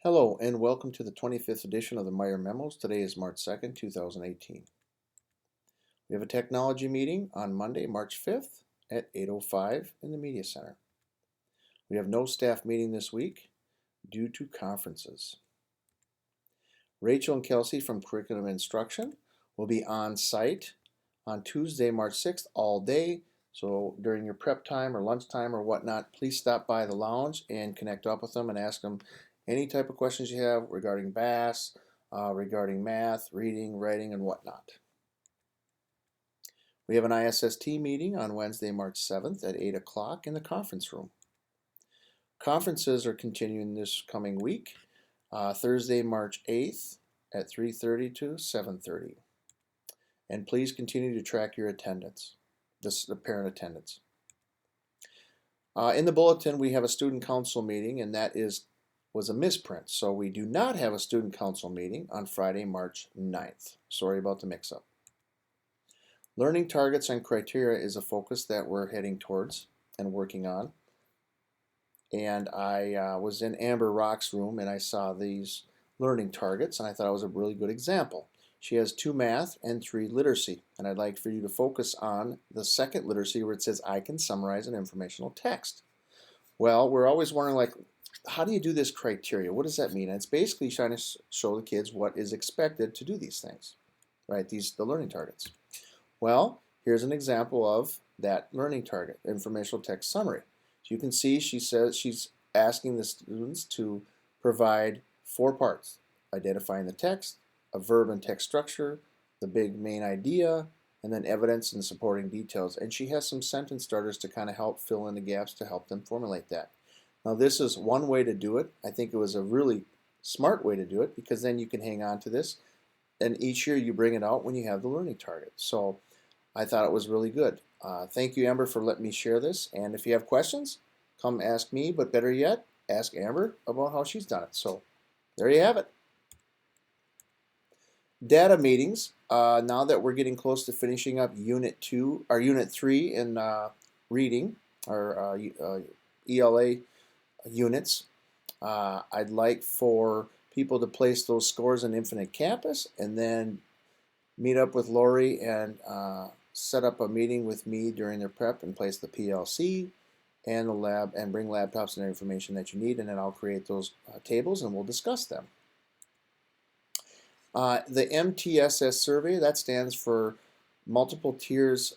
Hello and welcome to the 25th edition of the Meyer Memos. Today is March 2nd, 2018. We have a technology meeting on Monday, March 5th at 8:05 in the Media Center. We have no staff meeting this week due to conferences. Rachel and Kelsey from Curriculum Instruction will be on site on Tuesday, March 6th all day. So during your prep time or lunchtime or whatnot, please stop by the lounge and connect up with them and ask them any type of questions you have regarding BAS, regarding math, reading, writing, and whatnot. We have an ISST meeting on Wednesday, March 7th at 8 o'clock in the conference room. Conferences are continuing this coming week, Thursday, March 8th at 3:30 to 7:30. And please continue to track your attendance, the parent attendance. In the bulletin, we have a student council meeting, and that was a misprint. So we do not have a student council meeting on Friday, March 9th. Sorry about the mix-up. Learning targets and criteria is a focus that we're heading towards and working on. And I was in Amber Rock's room and I saw these learning targets and I thought it was a really good example. She has 2 math and 3 literacy, and I'd like for you to focus on the second literacy where it says I can summarize an informational text. Well, we're always wondering, like, how do you do this criteria? What does that mean? And it's basically trying to show the kids what is expected to do these things, right? The learning targets. Well, here's an example of that learning target, informational text summary. So you can see she says she's asking the students to provide 4 parts: identifying the text, a verb and text structure, the big main idea, and then evidence and supporting details. And she has some sentence starters to kind of help fill in the gaps to help them formulate that. Now this is one way to do it. I think it was a really smart way to do it because then you can hang on to this and each year you bring it out when you have the learning target. So I thought it was really good. Thank you, Amber, for letting me share this. And if you have questions, come ask me, but better yet, ask Amber about how she's done it. So there you have it. Data meetings. Now that we're getting close to finishing up Unit 2 or Unit 3 in reading or ELA units, I'd like for people to place those scores in Infinite Campus and then meet up with Lori and set up a meeting with me during their prep and place the PLC and the lab and bring laptops and information that you need, and then I'll create those tables and we'll discuss them. The MTSS survey, that stands for Multiple Tiers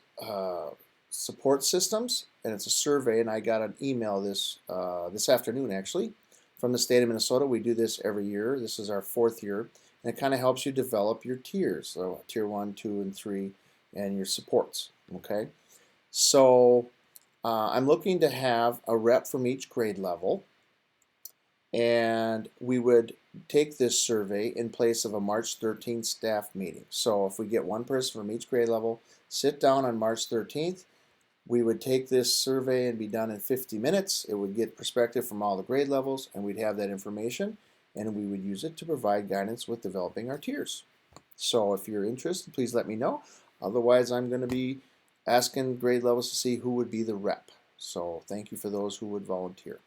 Support Systems, and it's a survey, and I got an email this afternoon actually from the state of Minnesota. We do this every year. This is our 4th year, and it kind of helps you develop your tiers, so tier 1, 2, and 3, and your supports. Okay, so I'm looking to have a rep from each grade level, and we would take this survey in place of a March 13th staff meeting. So if we get one person from each grade level, sit down on March 13th, we would take this survey and be done in 50 minutes. It would get perspective from all the grade levels, and we'd have that information, and we would use it to provide guidance with developing our tiers. So if you're interested, please let me know. Otherwise, I'm going to be asking grade levels to see who would be the rep. So thank you for those who would volunteer.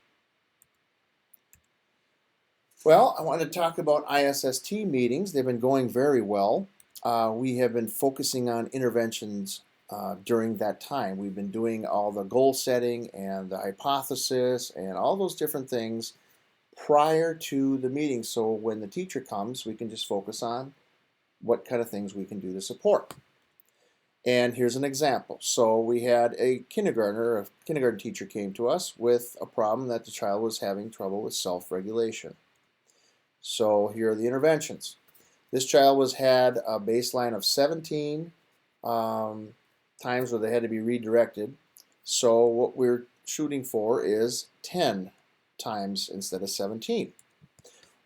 Well, I want to talk about ISST meetings. They've been going very well. We have been focusing on interventions during that time. We've been doing all the goal setting and the hypothesis and all those different things prior to the meeting. So when the teacher comes, we can just focus on what kind of things we can do to support. And here's an example. So we had a kindergarten teacher came to us with a problem that the child was having trouble with self-regulation. So here are the interventions. This child had a baseline of 17 times where they had to be redirected. So what we're shooting for is 10 times instead of 17.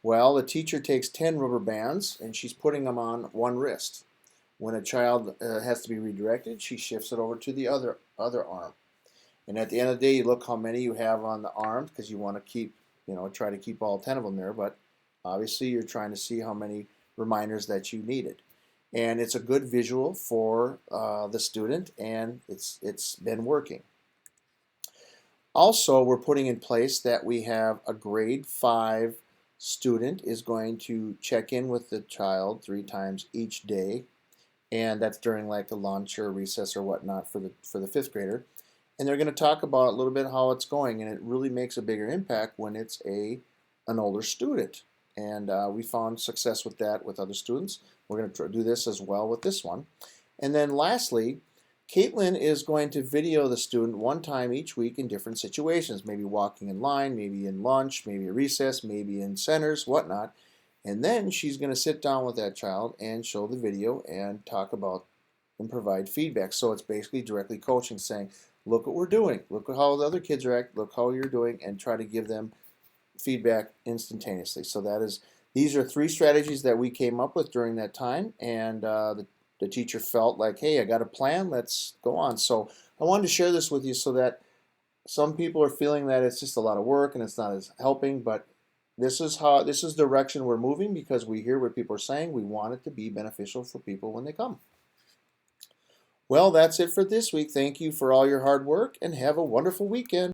Well, the teacher takes 10 rubber bands and she's putting them on one wrist. When a child has to be redirected, she shifts it over to the other arm. And at the end of the day, you look how many you have on the arm because you want to keep, try to keep all 10 of them there. But obviously, you're trying to see how many reminders that you needed. And it's a good visual for the student, and it's been working. Also, we're putting in place that we have a grade 5 student is going to check in with the child 3 times each day, and that's during like a lunch or recess or whatnot for the fifth grader. And they're going to talk about a little bit how it's going, and it really makes a bigger impact when it's an older student. And we found success with that with other students. We're going to do this as well with this one. And then lastly, Caitlin is going to video the student 1 time each week in different situations, maybe walking in line, maybe in lunch, maybe a recess, maybe in centers, whatnot. And then she's going to sit down with that child and show the video and talk about and provide feedback. So it's basically directly coaching, saying, look what we're doing, look at how the other kids are acting, look how you're doing, and try to give them feedback instantaneously. So these are 3 strategies that we came up with during that time, and the teacher felt like, hey, I got a plan, let's go on. So I wanted to share this with you so that some people are feeling that it's just a lot of work and it's not as helping, but this is the direction we're moving because we hear what people are saying. We want it to be beneficial for people when they come. Well, that's it for this week. Thank you for all your hard work and have a wonderful weekend.